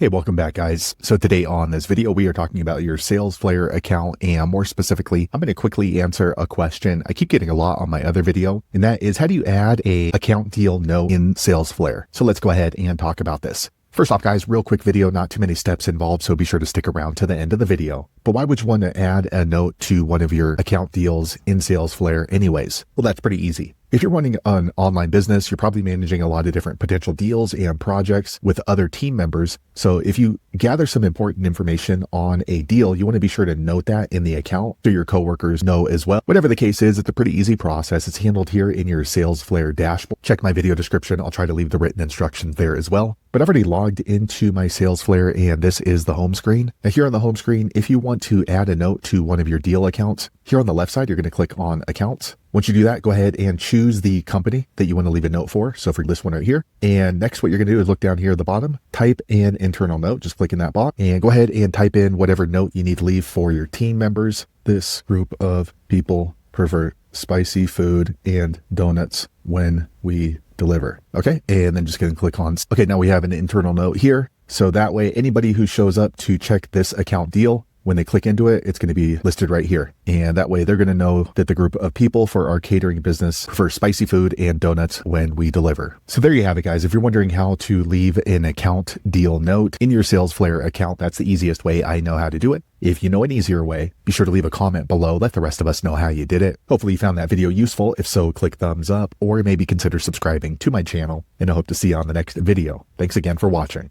Hey, welcome back, guys. So today on this video, we are talking about your Salesflare account, and more specifically, I'm going to quickly answer a question I keep getting a lot on my other video, and that is, how do you add a account deal note in Salesflare? So let's go ahead and talk about this. First off, guys, real quick video, not too many steps involved, so be sure to stick around to the end of the video. But why would you want to add a note to one of your account deals in Salesflare anyways? Well, that's pretty easy. If you're running an online business, you're probably managing a lot of different potential deals and projects with other team members. So if you gather some important information on a deal, you want to be sure to note that in the account so your coworkers know as well. Whatever the case is, it's a pretty easy process. It's handled here in your Salesflare dashboard. Check my video description. I'll try to leave the written instructions there as well. But I've already logged into my Salesflare, and this is the home screen. Now here on the home screen, if you want to add a note to one of your deal accounts, here on the left side, you're going to click on Accounts. Once you do that, go ahead and choose the company that you want to leave a note for. So for this one right here, and next what you're going to do is look down here at the bottom, type in internal note, just click in that box, and go ahead and type in whatever note you need to leave for your team members. This group of people prefer spicy food and donuts when we deliver. Okay, and then just going to click on, okay, now we have an internal note here. So that way, anybody who shows up to check this account deal, when they click into it, it's going to be listed right here. And that way they're going to know that the group of people for our catering business prefer spicy food and donuts when we deliver. So there you have it, guys. If you're wondering how to leave an account deal note in your Salesflare account, that's the easiest way I know how to do it. If you know an easier way, be sure to leave a comment below. Let the rest of us know how you did it. Hopefully you found that video useful. If so, click thumbs up or maybe consider subscribing to my channel, and I hope to see you on the next video. Thanks again for watching.